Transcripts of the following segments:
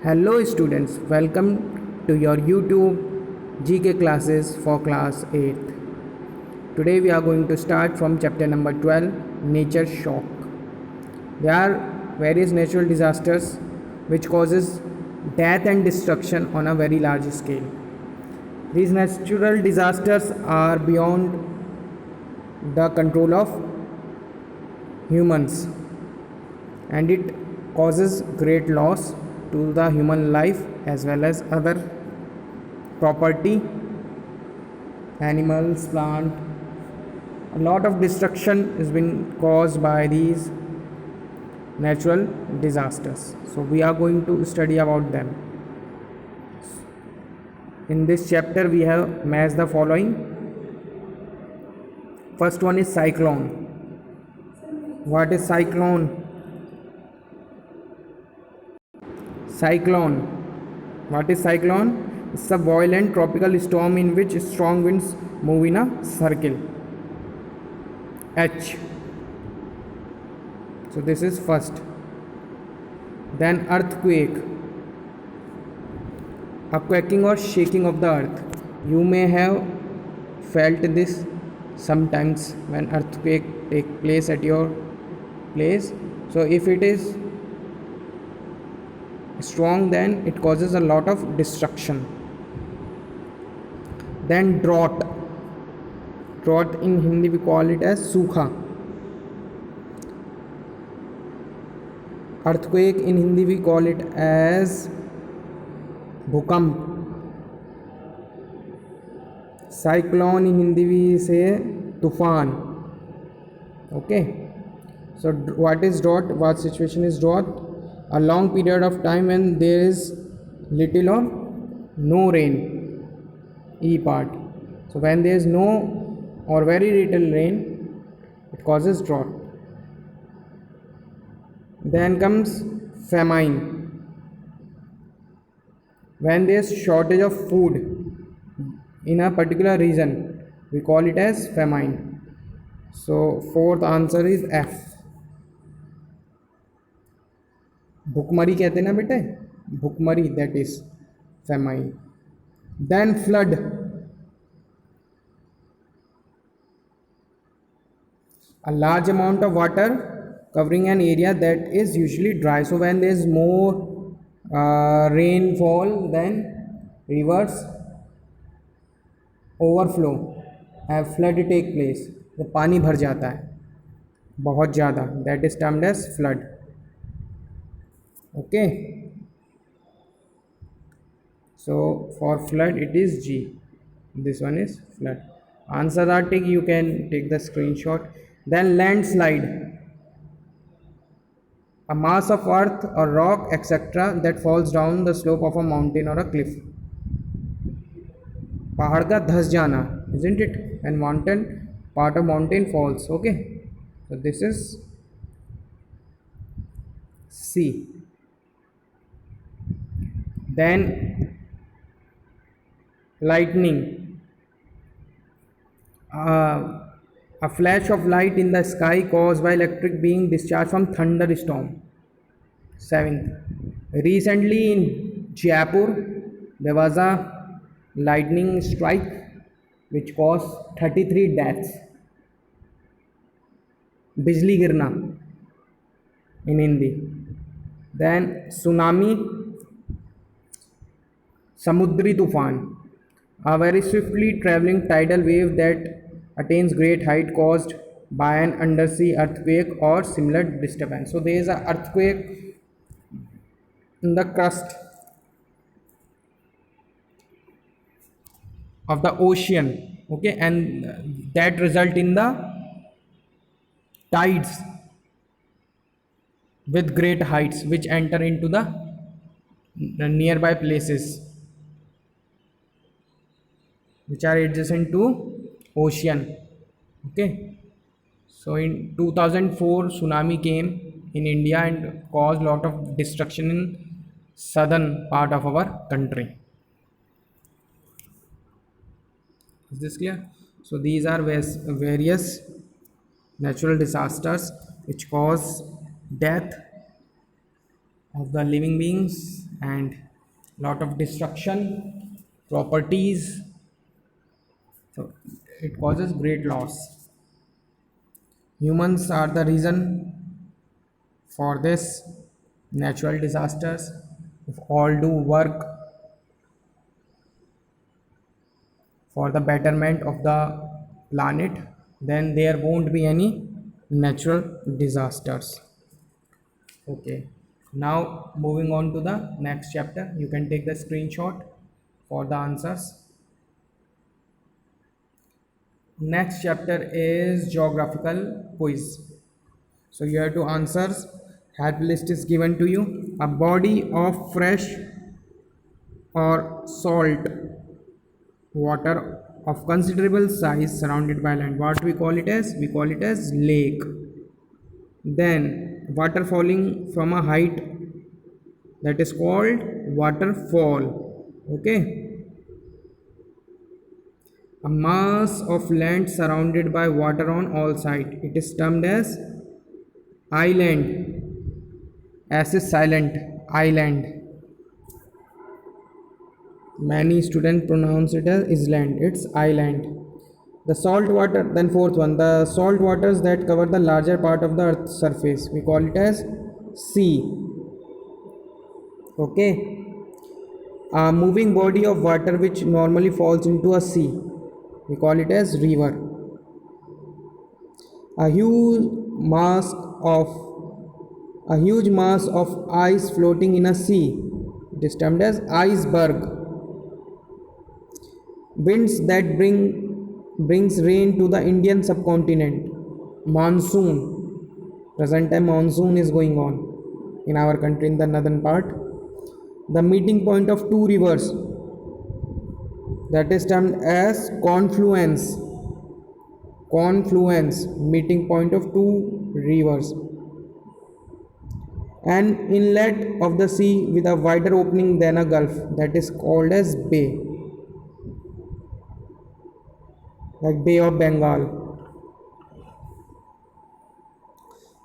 Hello students, welcome to your YouTube GK classes for class 8th. Today we are going to start from chapter number 12, Nature Shock. There are various natural disasters which causes death and destruction on a very large scale. These natural disasters are beyond the control of humans and it causes great loss to the human life as well as other property, animals, plant. A lot of destruction has been caused by these natural disasters, so we are going to study about them. In this chapter we have matched the following. First one is cyclone. What is cyclone? Cyclone. What is cyclone? It's a violent tropical storm in which strong winds move in a circle. H. So this is first. Then earthquake. A quaking or shaking of the earth. You may have felt this sometimes when earthquake take place at your place. So if it is strong, then it causes a lot of destruction. Then drought. Drought in Hindi we call it as सूखा. Earthquake in Hindi we call it as भूकंप. Cyclone in Hindi we say तूफान. Okay. So what is drought? What situation is drought? A long period of time when there is little or no rain. E part. So when there is no or very little rain, it causes drought. Then comes famine. When there is shortage of food in a particular region, we call it as famine. So fourth answer is F. भुखमरी कहते हैं ना बेटे, भुखमरी, that is famine. Then flood. A large amount of water covering an area that is usually dry. So when there is more rainfall, then rivers overflow, have flood take place. तो पानी भर जाता है बहुत ज़्यादा, that is termed as flood. Okay, so for flood it is G. This one is flood. Answers are take, you can take the screenshot. Then landslide. A mass of earth or rock etc. that falls down the slope of a mountain or a cliff. पहाड़ का धस जाना, isn't it? And mountain, part of mountain falls. Okay, so this is C. Then lightning. A flash of light in the sky caused by electric being discharged from thunderstorm. 7th. Recently in Jaipur there was a lightning strike which caused 33 deaths. बिजली गिरना in Hindi. Then tsunami. Samudri Tufan, a very swiftly traveling tidal wave that attains great height caused by an undersea earthquake or similar disturbance. So there is an earthquake in the crust of the ocean, okay, and that result in the tides with great heights which enter into the nearby places which are adjacent to ocean. Okay, so in 2004 tsunami came in India and caused lot of destruction in southern part of our country. Is this clear? So these are various natural disasters which cause death of the living beings and lot of destruction, properties. So it causes great loss. Humans are the reason for this natural disasters. If all do work for the betterment of the planet, then there won't be any natural disasters. Okay, now moving on to the next chapter. You can take the screenshot for the answers. Next chapter is geographical quiz. So you have to answers. Help list is given to you. A body of fresh or salt water of considerable size surrounded by land. What we call it as? We call it as lake. Then water falling from a height, that is called waterfall. Okay. A mass of land surrounded by water on all sides. It is termed as island. S is silent. Island. Many students pronounce it as island. It's island. The salt water, then fourth one, the salt waters that cover the larger part of the earth's surface. We call it as sea. Okay. A moving body of water which normally falls into a sea. We call it as river. A huge mass of a huge mass of ice floating in a sea. It is termed as iceberg. Winds that brings rain to the Indian subcontinent. Monsoon. Present time monsoon is going on in our country in the northern part. The meeting point of two rivers, that is termed as confluence. Confluence, meeting point of two rivers. An inlet of the sea with a wider opening than a gulf, that is called as bay. Like Bay of Bengal.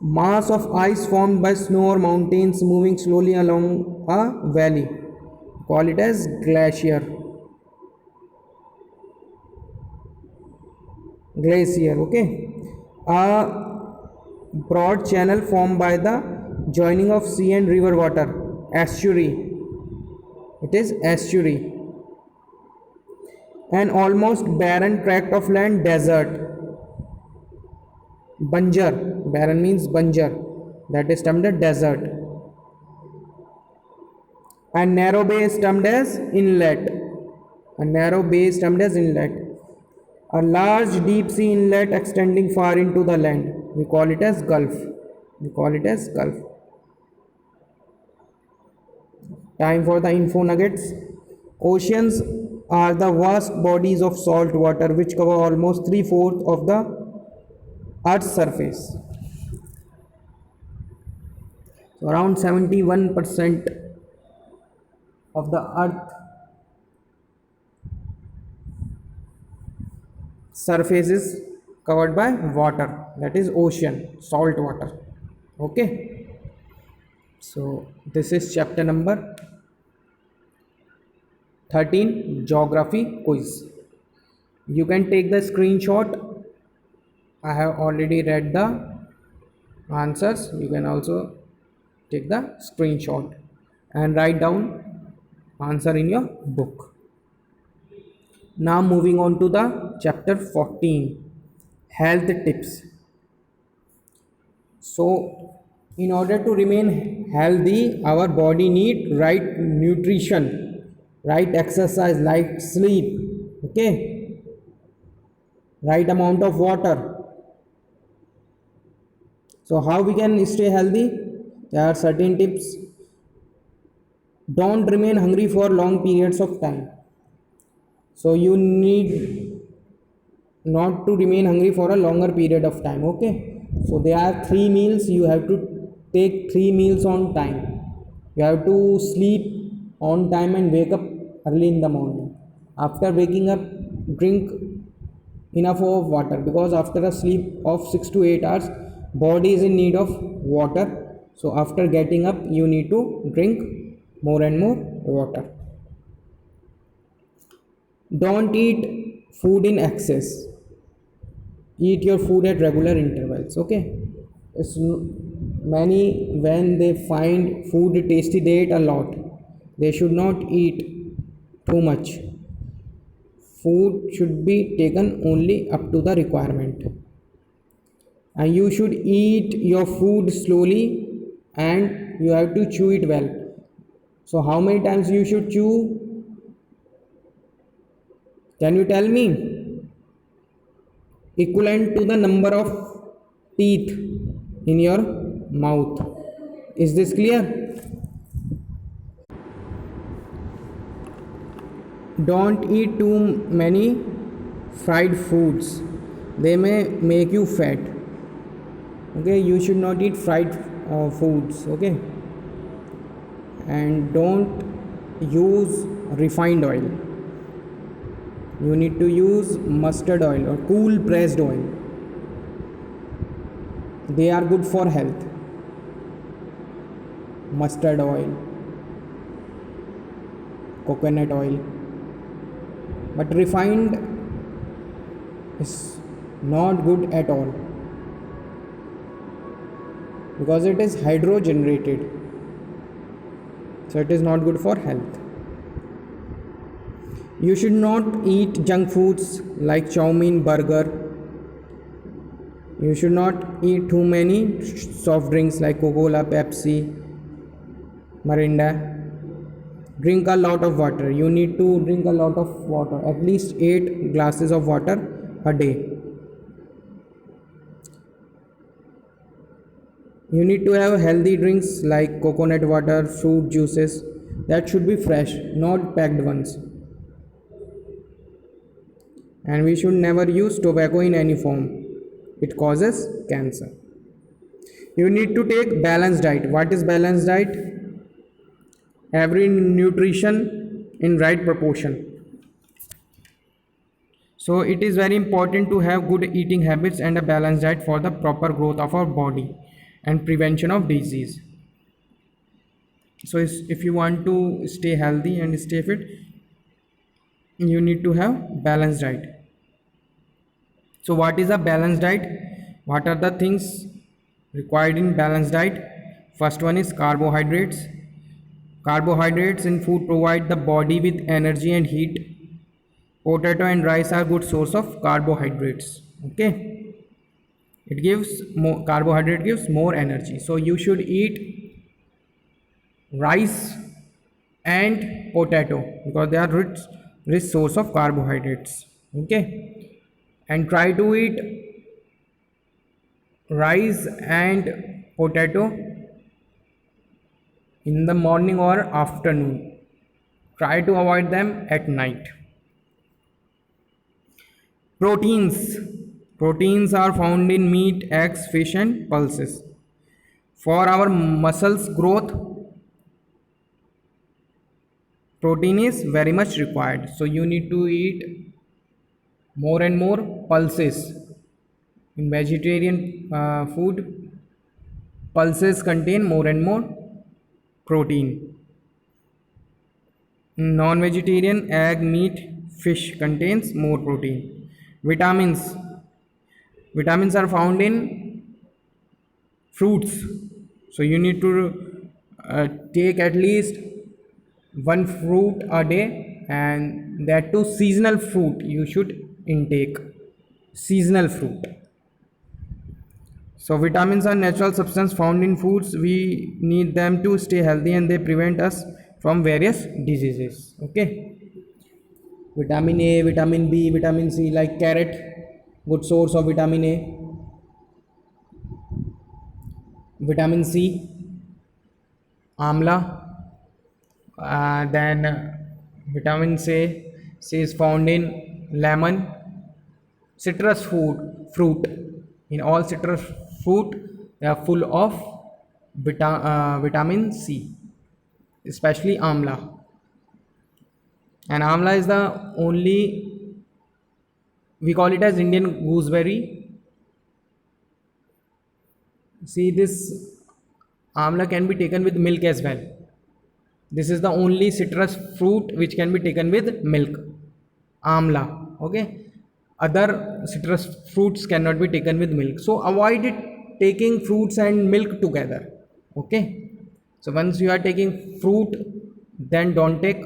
Mass of ice formed by snow or mountains moving slowly along a valley. Call it as glacier. Glacier, okay. A broad channel formed by the joining of sea and river water. Estuary. It is estuary. An almost barren tract of land, desert. Banjar. Barren means banjar. That is termed as desert. And narrow bay is termed as inlet. A narrow bay is termed as inlet. A large deep sea inlet extending far into the land. We call it as gulf. We call it as gulf. Time for the info nuggets. Oceans are the vast bodies of salt water which cover almost 3/4 of the Earth's surface. So around 71% of the Earth surface is covered by water, that is ocean, salt water. Okay. So this is chapter number 13, geography quiz. You can take the screenshot. I have already read the answers. You can also take the screenshot and write down answer in your book. Now moving on to the chapter 14, health tips. So in order to remain healthy, our body need right nutrition, right exercise, like sleep, okay, right amount of water. So how we can stay healthy? There are certain tips. Don't remain hungry for long periods of time. So you need not to remain hungry for a longer period of time. Okay. So there are 3 meals. You have to take 3 meals on time. You have to sleep on time and wake up early in the morning. After waking up, drink enough of water, because after a sleep of 6 to 8 hours, body is in need of water. So after getting up, you need to drink more and more water. Don't eat food in excess. Eat your food at regular intervals. Okay. It's many when they find food tasty, they eat a lot. They should not eat too much. Food should be taken only up to the requirement. And you should eat your food slowly and you have to chew it well. So how many times you should chew? Can you tell me? Equivalent to the number of teeth in your mouth. Is this clear? Don't eat too many fried foods. They may make you fat. Okay, you should not eat fried foods. Okay, and don't use refined oil. You need to use mustard oil or cool pressed oil. They are good for health. Mustard oil, coconut oil, but refined is not good at all because it is hydrogenated, so it is not good for health. You should not eat junk foods like chow mein, burger. You should not eat too many soft drinks like Coca-Cola, Pepsi, Mirinda. Drink a lot of water. You need to drink a lot of water, at least 8 glasses of water a day. You need to have healthy drinks like coconut water, fruit juices. That should be fresh, not packed ones. And we should never use tobacco in any form. It causes cancer. You need to take balanced diet. What is balanced diet? Every nutrition in right proportion. So it is very important to have good eating habits and a balanced diet for the proper growth of our body and prevention of disease. So if you want to stay healthy and stay fit, you need to have balanced diet. So what is a balanced diet? What are the things required in balanced diet? First one is carbohydrates. Carbohydrates in food provide the body with energy and heat. Potato and rice are good source of carbohydrates. Okay, it gives more carbohydrate, gives more energy. So you should eat rice and potato because they are rich source of carbohydrates. Okay, and try to eat rice and potato in the morning or afternoon. Try to avoid them at night. Proteins. Proteins are found in meat, eggs, fish and pulses. For our muscles growth, protein is very much required. So you need to eat more and more pulses. In vegetarian food, pulses contain more and more protein. In non-vegetarian, egg, meat, fish contains more protein. Vitamins. Vitamins are found in fruits. So you need to take at least one fruit a day, and that too seasonal fruit you should intake. Seasonal fruit. So vitamins are natural substance found in foods. We need them to stay healthy and they prevent us from various diseases. Okay. Vitamin A, vitamin B, vitamin C, like carrot, good source of vitamin A. Vitamin C, amla, then vitamin C is found in lemon, citrus fruit. In all citrus fruit, they are full of vitamin C, especially amla. And amla is the only, we call it as Indian gooseberry. See, this amla can be taken with milk as well. This is the only citrus fruit which can be taken with milk. Amla. Okay. Other citrus fruits cannot be taken with milk. So avoid it taking fruits and milk together. Okay. So once you are taking fruit, then don't take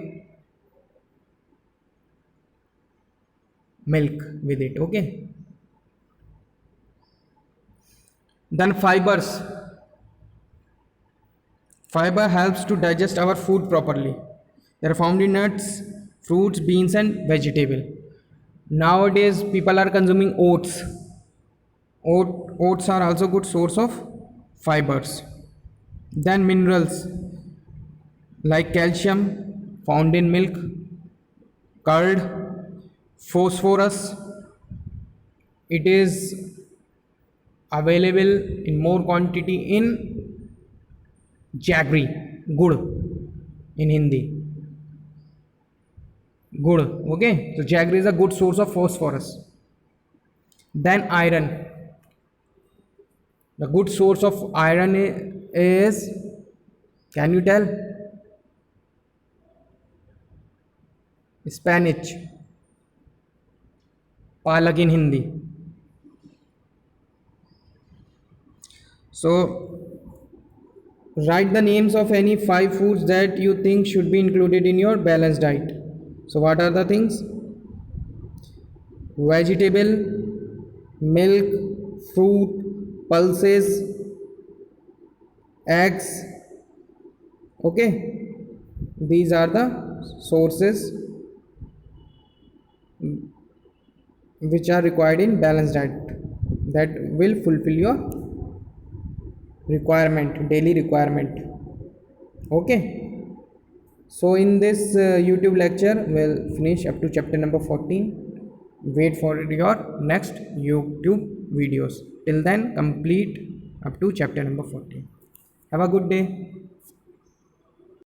milk with it. Okay. Then fibers. Fiber helps to digest our food properly. They are found in nuts, fruits, beans, and vegetable. Nowadays, people are consuming oats. Oats are also good source of fibers. Then minerals like calcium found in milk, curd, phosphorus. It is available in more quantity in jaggery, good in Hindi. Good. Okay. So jaggery is a good source of phosphorus. Then iron. The good source of iron is, can you tell? Spinach. Palak in Hindi. So write the names of any 5 foods that you think should be included in your balanced diet. So what are the things? Vegetable, milk, fruit, pulses, eggs. Okay, these are the sources which are required in balanced diet that will fulfill your requirement, daily requirement. Okay. So in this YouTube lecture we'll finish up to chapter number 14. Wait for your next YouTube videos. Till then, complete up to chapter number 14. Have a good day.